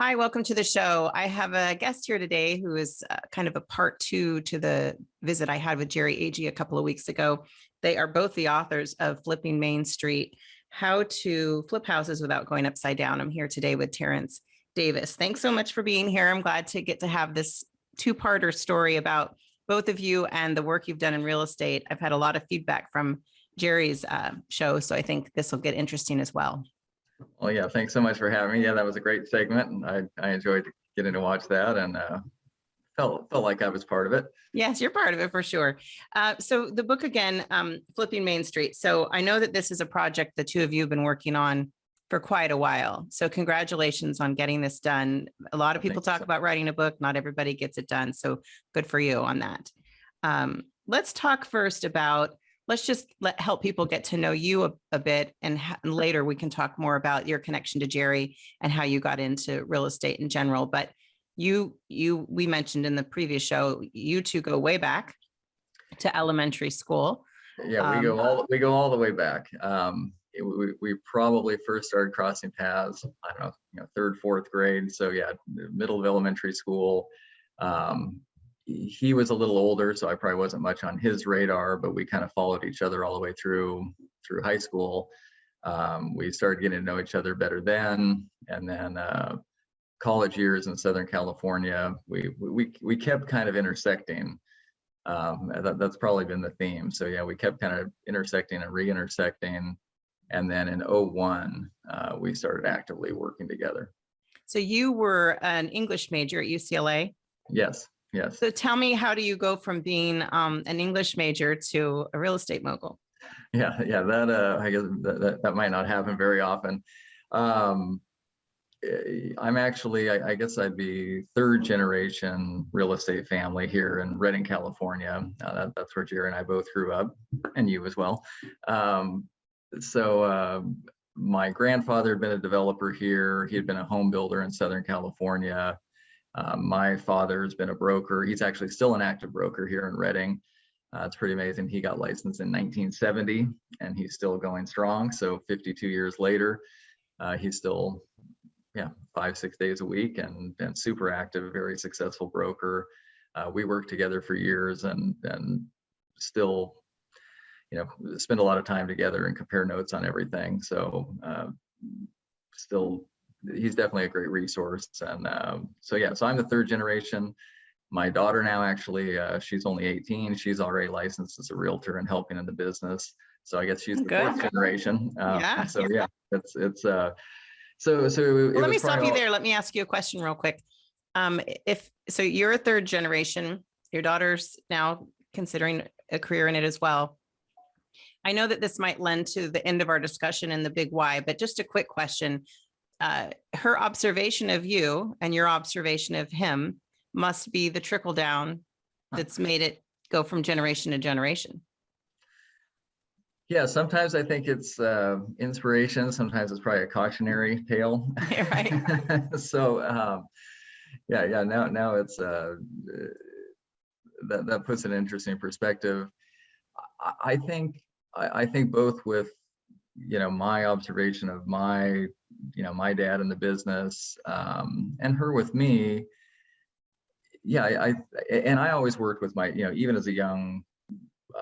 Hi, welcome to the show. I have a guest here today who is kind of a part two to the visit I had with Jerry Agee a couple of weeks ago. They are both the authors of Flipping Main Street, How to Flip Houses Without Going Upside Down. I'm here today with Terence Davis. Thanks so much for being here. I'm glad to get to have this two-parter story about both of you and the work you've done in real estate. I've had a lot of feedback from Jerry's show, so I think this will get interesting as well. Well, yeah, thanks so much for having me. Yeah, that was a great segment, and I enjoyed getting to watch that, and felt like I was part of it. Yes, you're part of it for sure. So the book again, Flipping Main Street. So I know that this is a project the two of you have been working on for quite a while. So congratulations on getting this done. A lot of people talk about writing a book. Not everybody gets it done. So good for you on that. Let's talk first about, let's just help people get to know you a bit. And later we can talk more about your connection to Jerry and how you got into real estate in general. But we mentioned in the previous show, you two go way back to elementary school. Yeah, we go all the way back. We probably first started crossing paths, I don't know, third, fourth grade. So yeah, middle of elementary school. He was a little older, so I probably wasn't much on his radar, but we kind of followed each other all the way through high school. We started getting to know each other better then, and then college years in Southern California, we kept kind of intersecting. That's probably been the theme. So yeah, we kept kind of intersecting and re-intersecting, and then in 2001, we started actively working together. So you were an English major at UCLA? Yes. Yes. So tell me, how do you go from being an English major to a real estate mogul? Yeah, that I guess that might not happen very often. I'm actually, I guess I'd be third generation real estate family here in Redding, California. That's where Jerry and I both grew up, and you as well. My grandfather had been a developer here. He had been a home builder in Southern California. My father's been a broker. He's actually still an active broker here in Redding. It's pretty amazing. He got licensed in 1970 and he's still going strong. So 52 years later, he's still, 5-6 days a week and super active, very successful broker. We worked together for years and still, spend a lot of time together and compare notes on everything. So he's definitely a great resource. And so I'm the third generation. My daughter now, actually, she's only 18. She's already licensed as a realtor and helping in the business. So I guess she's the fourth generation. So yeah, it's let me stop you there. Let me ask you a question real quick. So you're a third generation, your daughter's now considering a career in it as well. I know that this might lend to the end of our discussion in the big why, but just a quick question. Her observation of you and your observation of him must be the trickle down that's made it go from generation to generation. Yeah, sometimes I think it's inspiration. Sometimes it's probably a cautionary tale. Yeah, right. So now it's that puts an interesting perspective. I think both with my observation of my dad in the business, and her with me. Yeah, I always worked with my, even as a young,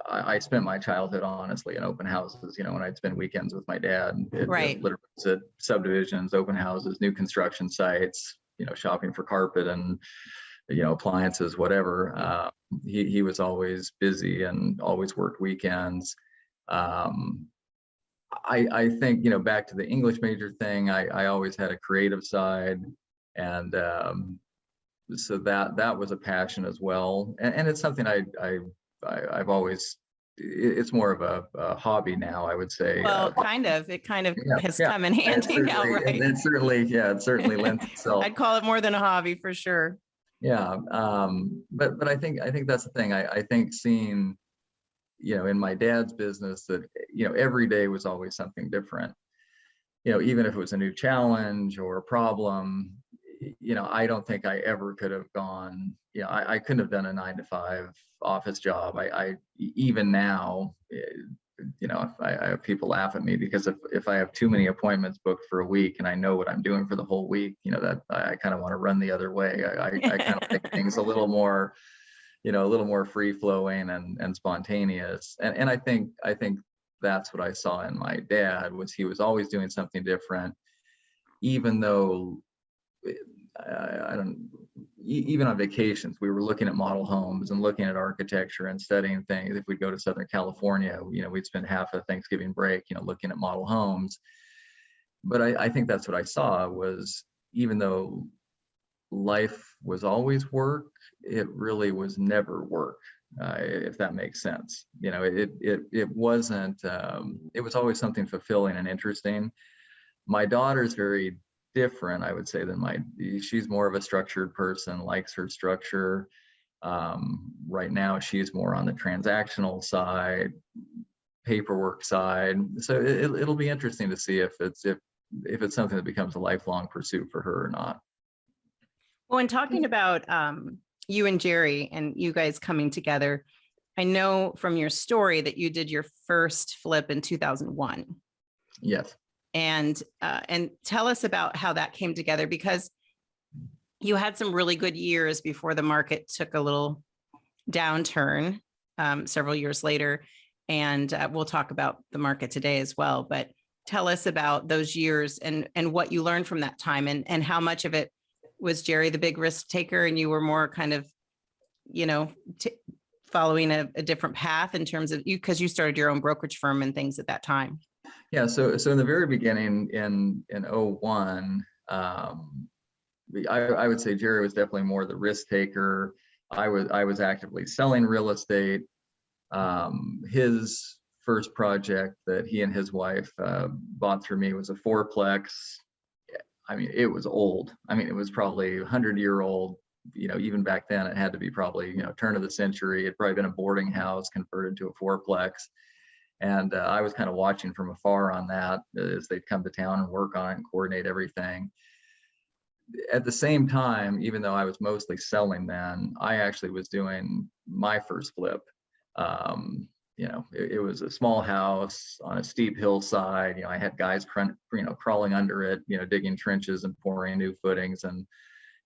I spent my childhood honestly in open houses, when I'd spend weekends with my dad. Right. Literally at subdivisions, open houses, new construction sites, shopping for carpet and, appliances, whatever. He was always busy and always worked weekends. I think, back to the English major thing, I always had a creative side, and so that was a passion as well. And it's something I've always, it's more of a hobby now, I would say. Well, it kind of has come in handy now, right? It certainly lends itself. I'd call it more than a hobby for sure. Yeah. But I think that's the thing. I think seeing, in my dad's business that, every day was always something different, even if it was a new challenge or a problem, I don't think I ever could have gone, I couldn't have done a 9-to-5 office job. I even now, I have people laugh at me because if I have too many appointments booked for a week and I know what I'm doing for the whole week, that I kind of want to run the other way. I kind of like things a little more, a little more free flowing and spontaneous. And I think that's what I saw in my dad, was he was always doing something different, even though even on vacations, we were looking at model homes and looking at architecture and studying things. If we'd go to Southern California, we'd spend half a Thanksgiving break, looking at model homes. But I think that's what I saw, was even though life was always work, it really was never work, if that makes sense. It wasn't, it was always something fulfilling and interesting. My daughter's very different, I would say, than she's more of a structured person, likes her structure. Right now, she's more on the transactional side, paperwork side. So it'll be interesting to see if it's something that becomes a lifelong pursuit for her or not. Well, in talking about you and Jerry and you guys coming together, I know from your story that you did your first flip in 2001. Yes. And tell us about how that came together, because you had some really good years before the market took a little downturn several years later. And we'll talk about the market today as well. But tell us about those years and what you learned from that time, and how much of it was Jerry the big risk taker and you were more kind of, following a different path in terms of because you started your own brokerage firm and things at that time. Yeah, so in the very beginning in 01, I would say Jerry was definitely more the risk taker. I was actively selling real estate. His first project that he and his wife bought through me was a fourplex. I mean, it was old. I mean, it was probably 100-year-old. Even back then, it had to be probably turn of the century. It'd probably been a boarding house converted to a fourplex. And I was kind of watching from afar on that as they'd come to town and work on it and coordinate everything. At the same time, even though I was mostly selling then, I actually was doing my first flip. It was a small house on a steep hillside. I had guys, crawling under it, digging trenches and pouring new footings. And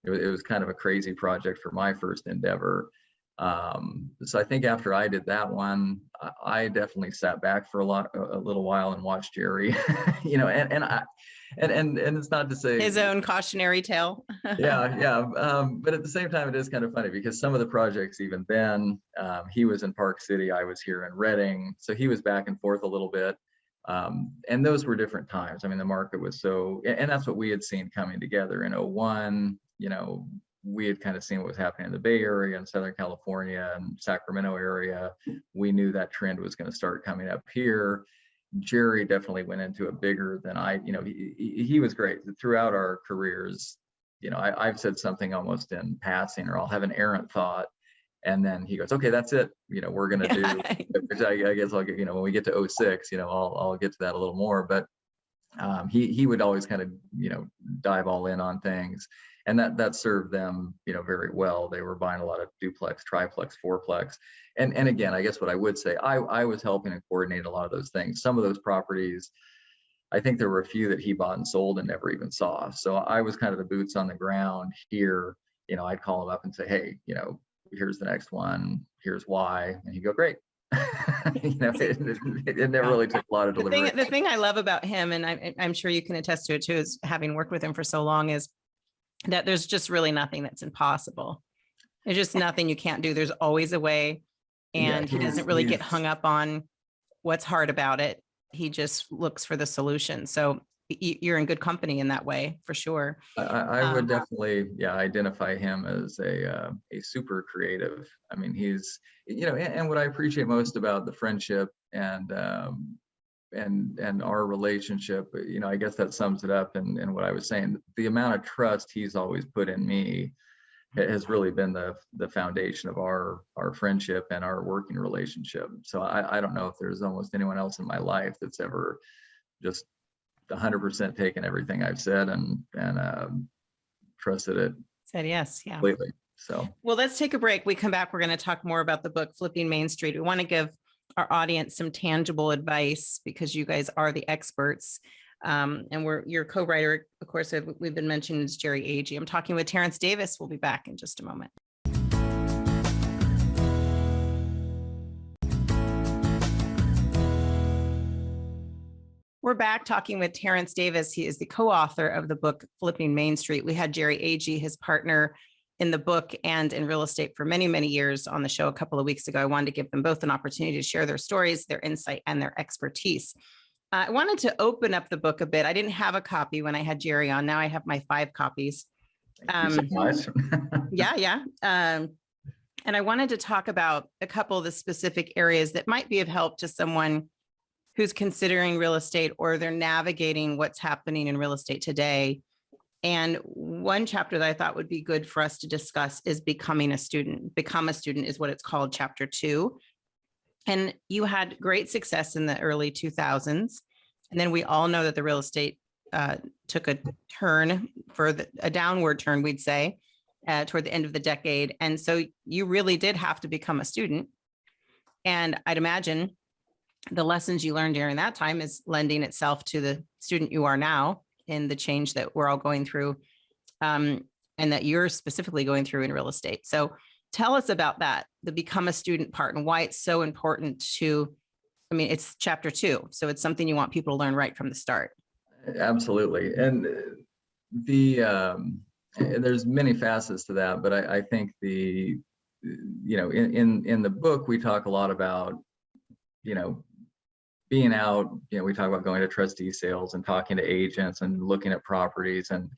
it was kind of a crazy project for my first endeavor. So I think after I did that one, I definitely sat back for a little while and watched Jerry, and it's not to say his own cautionary tale. yeah. But at the same time, it is kind of funny because some of the projects, even then, he was in Park City, I was here in Redding, so he was back and forth a little bit. And those were different times. I mean, the market was and that's what we had seen coming together in 01. We had kind of seen what was happening in the Bay Area and Southern California and Sacramento area. We knew that trend was going to start coming up here. Jerry definitely went into it bigger than I, he was great throughout our careers. I've said something almost in passing, or I'll have an errant thought, and then he goes, okay, that's it. We're going to do, which I guess I'll get, when we get to 06, I'll get to that a little more, but he would always kind of, dive all in on things. And that served them, very well. They were buying a lot of duplex, triplex, fourplex. And again, I guess what I would say, I was helping to coordinate a lot of those things. Some of those properties, I think there were a few that he bought and sold and never even saw. So I was kind of the boots on the ground here. I'd call him up and say, hey, here's the next one. Here's why. And he'd go, great. It never really took a lot of deliberation. The thing I love about him, and I'm sure you can attest to it too, is having worked with him for so long, is that there's just really nothing that's impossible. There's just nothing you can't do. There's always a way. And he doesn't really get hung up on what's hard about it. He just looks for the solution. So you're in good company in that way, for sure. I would definitely, identify him as a super creative. I mean, he's, and what I appreciate most about the friendship and our relationship, I guess that sums it up. And what I was saying, the amount of trust he's always put in me has really been the foundation of our friendship and our working relationship. So I don't know if there's almost anyone else in my life that's ever just 100% taken everything I've said and trusted it. Said yes, yeah. Completely. So, well, let's take a break. We come back, we're going to talk more about the book, Flipping Main Street. We want to give our audience some tangible advice, because you guys are the experts. And your co-writer, of course, we've been mentioning is Jerry Agee. I'm talking with Terence Davis. We'll be back in just a moment. We're back talking with Terence Davis. He is the co-author of the book, Flipping Main Street. We had Jerry Agee, his partner in the book and in real estate for many, many years, on the show a couple of weeks ago. I wanted to give them both an opportunity to share their stories, their insight, and their expertise. I wanted to open up the book a bit. I didn't have a copy when I had Jerry on. Now I have my 5 copies. Thank you so much. Yeah. And I wanted to talk about a couple of the specific areas that might be of help to someone who's considering real estate, or they're navigating what's happening in real estate today. And one chapter that I thought would be good for us to discuss is becoming a student. Become a student is what it's called, chapter 2. And you had great success in the early 2000s. And then we all know that the real estate took a turn, a downward turn, we'd say, toward the end of the decade. And so you really did have to become a student. And I'd imagine the lessons you learned during that time is lending itself to the student you are now, in the change that we're all going through, and that you're specifically going through in real estate. So tell us about that, the become a student part, and why it's so important it's chapter 2. So it's something you want people to learn right from the start. Absolutely. And there's many facets to that, but I think in the book, we talk a lot about, being out, we talk about going to trustee sales and talking to agents and looking at properties, and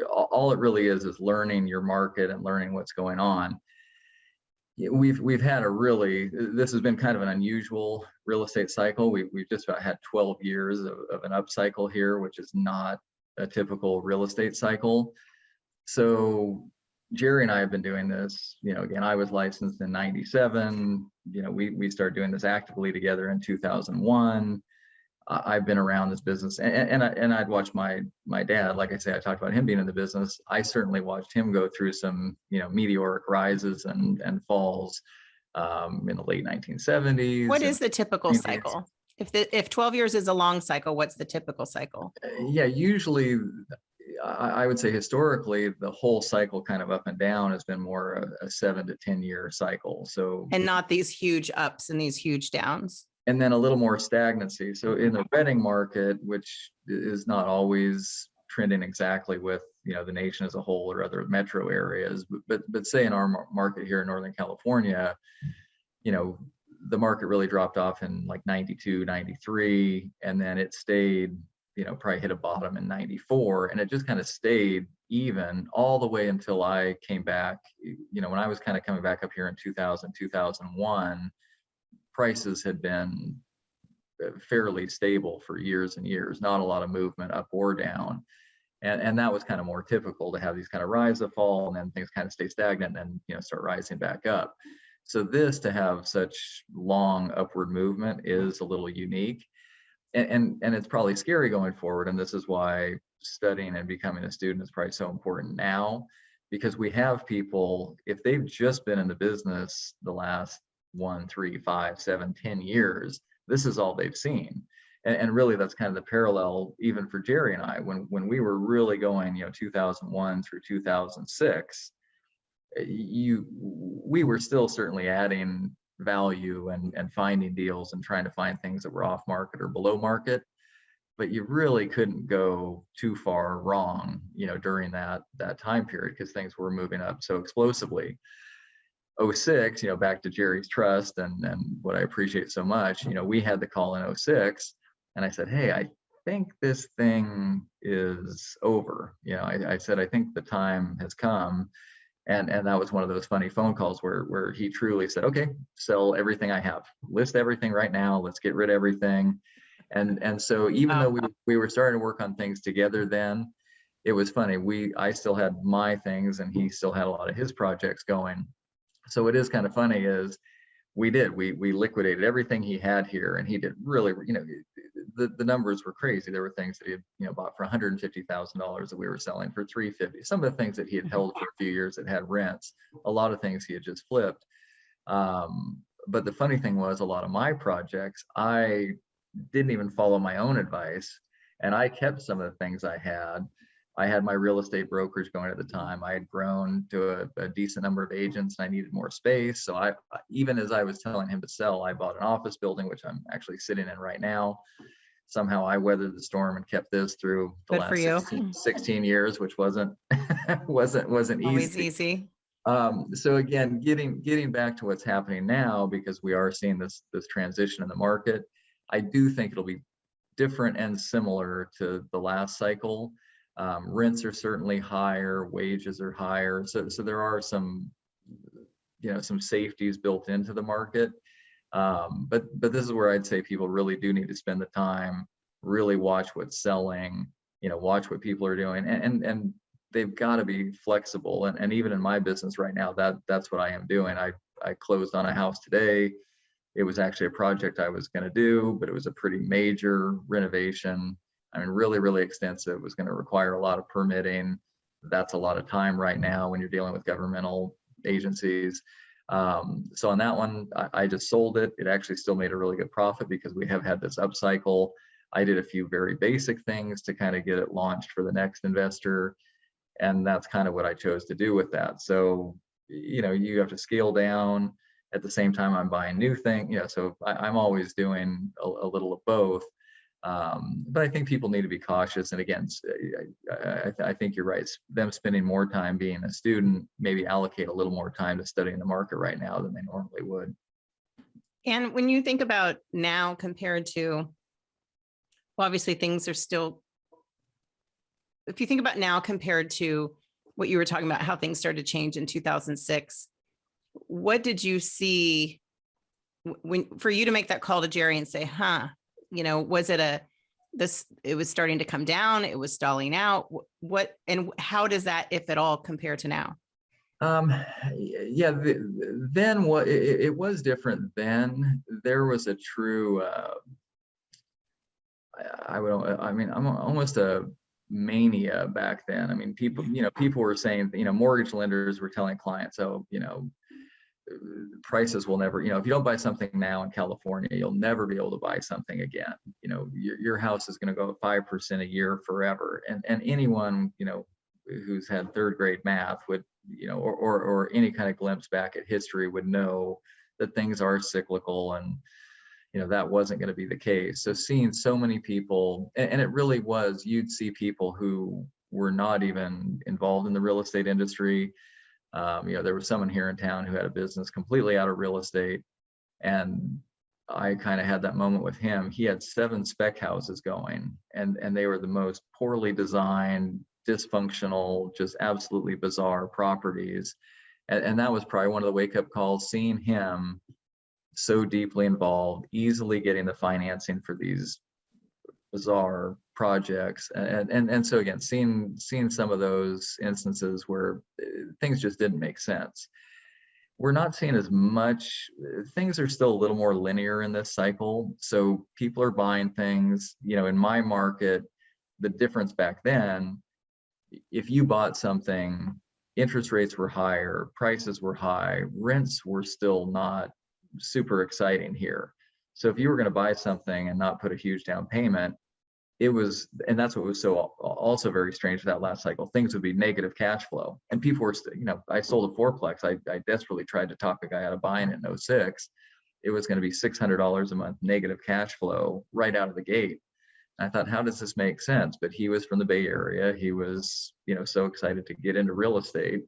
all it really is learning your market and learning what's going on. We've had this has been kind of an unusual real estate cycle. We've just about had 12 years of an upcycle here, which is not a typical real estate cycle. So Jerry and I have been doing this, again, I was licensed in 97. We started doing this actively together in 2001. I've been around this business, and I'd watched my dad, like I say, I talked about him being in the business. I certainly watched him go through some, meteoric rises and falls in the late 1970s. What is the typical cycle? If 12 years is a long cycle, what's the typical cycle? Yeah, usually I would say historically, the whole cycle kind of up and down has been more a 7 to 10 year cycle. So, and not these huge ups and these huge downs. And then a little more stagnancy. So in the Reading market, which is not always trending exactly with, the nation as a whole or other metro areas, but say in our market here in Northern California, the market really dropped off in like 92, 93, and then it stayed, probably hit a bottom in 94, and it just kind of stayed even all the way until I came back. When I was kind of coming back up here in 2000, 2001, prices had been fairly stable for years and years, not a lot of movement up or down. And that was kind of more typical, to have these kind of rise and fall, and then things kind of stay stagnant and then, start rising back up. So this, to have such long upward movement, is a little unique. And it's probably scary going forward. And this is why studying and becoming a student is probably so important now, because we have people, if they've just been in the business the last 1, 3, 5, 7, 10 years, this is all they've seen. And really, that's kind of the parallel even for Jerry and I, when we were really going, 2001 through 2006, we were still certainly adding value and finding deals and trying to find things that were off market or below market, but you really couldn't go too far wrong, during that time period, because things were moving up so explosively. 06, back to Jerry's trust and what I appreciate so much, we had the call in 06, and I said, hey, I think this thing is over. I said, I think the time has come. And that was one of those funny phone calls where he truly said, okay, sell everything I have, list everything right now, let's get rid of everything. And so even though we were starting to work on things together then, it was funny. I still had my things and he still had a lot of his projects going. So it is kind of funny is we liquidated everything he had here, and he did really, the numbers were crazy. There were things that he had, bought for $150,000 that we were selling for $350,000. Some of the things that he had held for a few years that had rents, a lot of things he had just flipped. But the funny thing was, a lot of my projects, I didn't even follow my own advice, and I kept some of the things I had. I had my real estate brokerage going at the time. I had grown to a decent number of agents, and I needed more space. So even as I was telling him to sell, I bought an office building, which I'm actually sitting in right now. Somehow I weathered the storm and kept this through the Good for last you. 16 years, which wasn't wasn't Always easy. easy. So again, getting back to what's happening now, because we are seeing this transition in the market, I do think it'll be different and similar to the last cycle. Rents are certainly higher, wages are higher, so there are some some safeties built into the market. But this is where I'd say people really do need to spend the time, really watch what's selling, watch what people are doing, and they've got to be flexible. And even in my business right now, that's what I am doing. I closed on a house today. It was actually a project I was going to do, but it was a pretty major renovation. I mean, really, really extensive. It was going to require a lot of permitting. That's a lot of time right now when you're dealing with governmental agencies. So on that one, I just sold it. It actually still made a really good profit because we have had this upcycle. I did a few very basic things to kind of get it launched for the next investor. And that's kind of what I chose to do with that. So, you have to scale down. At the same time, I'm buying new things, so I'm always doing a little of both. But I think people need to be cautious. And again, I think you're right. Them spending more time being a student, maybe allocate a little more time to studying the market right now than they normally would. And when you think about now compared to, well, obviously things are still, if you think about now compared to what you were talking about, how things started to change in 2006, what did you see for you to make that call to Jerry and say, was it it was starting to come down, it was stalling out? What, and how does that, if at all, compare to now? Yeah, then it was different then. There was a true, I'm almost a mania back then. I mean, people were saying, mortgage lenders were telling clients, prices will never, if you don't buy something now in California, you'll never be able to buy something again. Your house is going to go up 5% a year forever. And anyone, who's had third grade math would, or any kind of glimpse back at history would know that things are cyclical, and that wasn't going to be the case. So seeing so many people, and it really was, you'd see people who were not even involved in the real estate industry. There was someone here in town who had a business completely out of real estate, and I kind of had that moment with him. He had 7 spec houses going, and they were the most poorly designed, dysfunctional, just absolutely bizarre properties. And that was probably one of the wake-up calls, seeing him so deeply involved, easily getting the financing for these bizarre projects. And so again, seeing some of those instances where things just didn't make sense. We're not seeing as much. Things are still a little more linear in this cycle. So people are buying things, in my market. The difference back then, if you bought something, interest rates were higher, prices were high, rents were still not super exciting here. So if you were going to buy something and not put a huge down payment, it was, and that's what was so also very strange for that last cycle. Things would be negative cash flow, and people were, I sold a fourplex. I desperately tried to talk a guy out of buying it in 06. It was going to be $600 a month negative cash flow right out of the gate. And I thought, how does this make sense? But he was from the Bay Area. He was, so excited to get into real estate.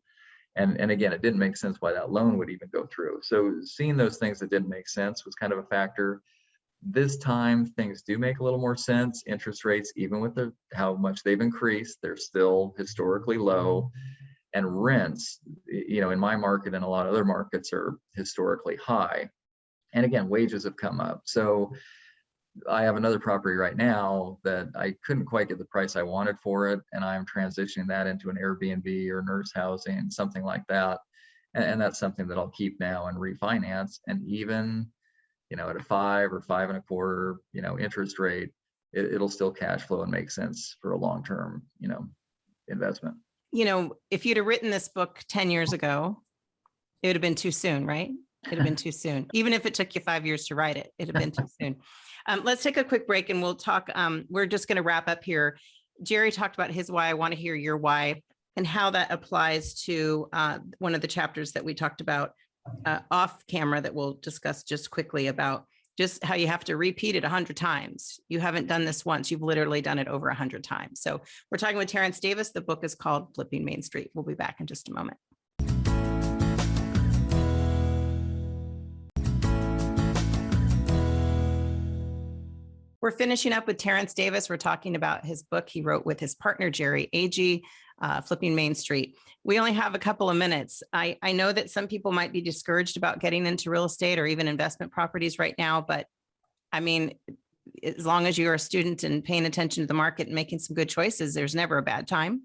And again, it didn't make sense why that loan would even go through. So seeing those things that didn't make sense was kind of a factor. This time, things do make a little more sense. Interest rates, even with how much they've increased, they're still historically low. And rents, in my market and a lot of other markets, are historically high. And again, wages have come up. So I have another property right now that I couldn't quite get the price I wanted for it, and I'm transitioning that into an Airbnb or nurse housing, something like that. And that's something that I'll keep now and refinance. And even, at a 5 or 5.25, interest rate, it'll still cash flow and make sense for a long-term, investment. If you'd have written this book 10 years ago, it would have been too soon, right? It'd have been too soon. Even if it took you 5 years to write it, it'd have been too soon. Let's take a quick break and we'll talk. We're just going to wrap up here. Jerry talked about his why. I want to hear your why and how that applies to one of the chapters that we talked about off camera that we'll discuss just quickly about just how you have to repeat it 100 times. You haven't done this once. You've literally done it over 100 times. So we're talking with Terence Davis. The book is called Flipping Main Street. We'll be back in just a moment. We're finishing up with Terence Davis. We're talking about his book he wrote with his partner, Jerry Agee, Flipping Main Street. We only have a couple of minutes. I know that some people might be discouraged about getting into real estate or even investment properties right now, but I mean, as long as you're a student and paying attention to the market and making some good choices, there's never a bad time.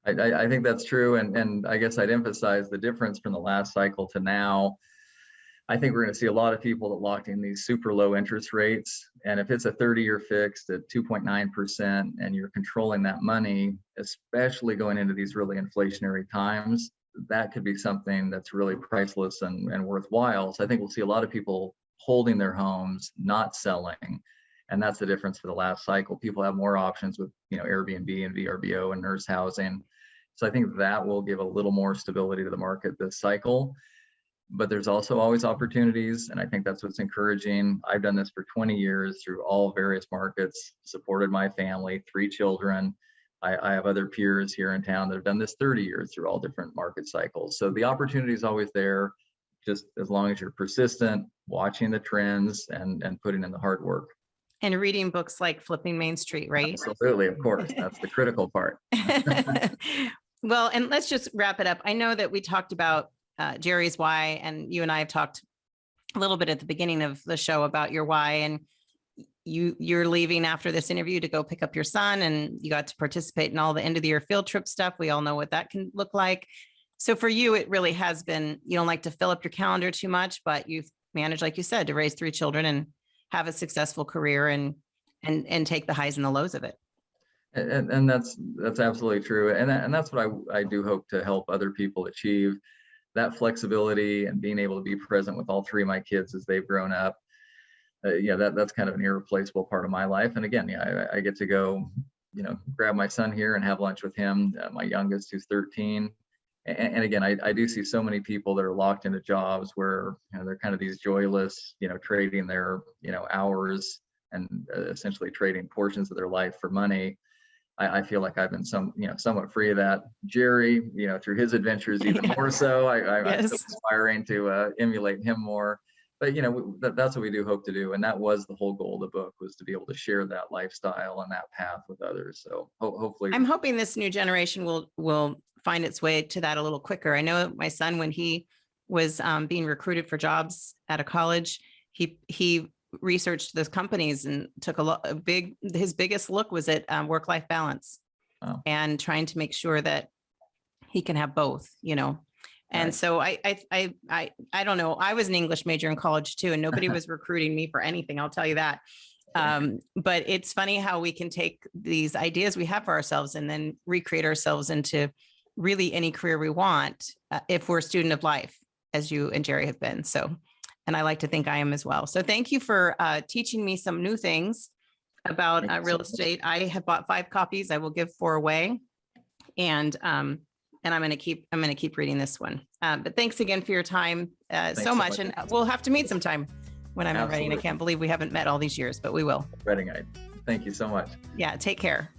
I think that's true. And I guess I'd emphasize the difference from the last cycle to now. I think we're going to see a lot of people that locked in these super low interest rates. And if it's a 30-year fixed at 2.9% and you're controlling that money, especially going into these really inflationary times, that could be something that's really priceless and worthwhile. So I think we'll see a lot of people holding their homes, not selling. And that's the difference for the last cycle. People have more options with, Airbnb and VRBO and nurse housing. So I think that will give a little more stability to the market this cycle. But there's also always opportunities. And I think that's what's encouraging. I've done this for 20 years through all various markets, supported my family, 3 children. I have other peers here in town that have done this 30 years through all different market cycles. So the opportunity is always there, just as long as you're persistent, watching the trends and putting in the hard work. And reading books like Flipping Main Street, right? Absolutely, of course. That's the critical part. Well, and let's just wrap it up. I know that we talked about Jerry's why, and you and I have talked a little bit at the beginning of the show about your why, and you're leaving after this interview to go pick up your son, and you got to participate in all the end of the year field trip stuff. We all know what that can look like. So for you, it really has been, you don't like to fill up your calendar too much, but you've managed, like you said, to raise 3 children and have a successful career and take the highs and the lows of it. And that's absolutely true. And that's what I do hope to help other people achieve. That flexibility and being able to be present with all 3 of my kids as they've grown up. That's kind of an irreplaceable part of my life. And again, I get to go, grab my son here and have lunch with him, my youngest who's 13. And again, I do see so many people that are locked into jobs where they're kind of these joyless, trading their, hours and essentially trading portions of their life for money. I feel like I've been somewhat free of that. Jerry, through his adventures, even more so. I'm still aspiring to emulate him more. But that's what we do hope to do, and that was the whole goal of the book, was to be able to share that lifestyle and that path with others. So hopefully, I'm hoping this new generation will find its way to that a little quicker. I know my son, when he was being recruited for jobs at a college, he researched those companies and took his biggest look was at work-life balance. Wow. And trying to make sure that he can have both, And right. So I don't know. I was an English major in college too, and nobody was recruiting me for anything. I'll tell you that. But it's funny how we can take these ideas we have for ourselves and then recreate ourselves into really any career we want if we're a student of life, as you and Jerry have been. So, and I like to think I am as well. So thank you for teaching me some new things about real estate. I have bought 5 copies. I will give 4 away. And I'm going to keep reading this one. But thanks again for your time so much. And we'll have to meet sometime when I'm in Reading. I can't believe we haven't met all these years, but we will. Reading, thank you so much. Yeah, take care.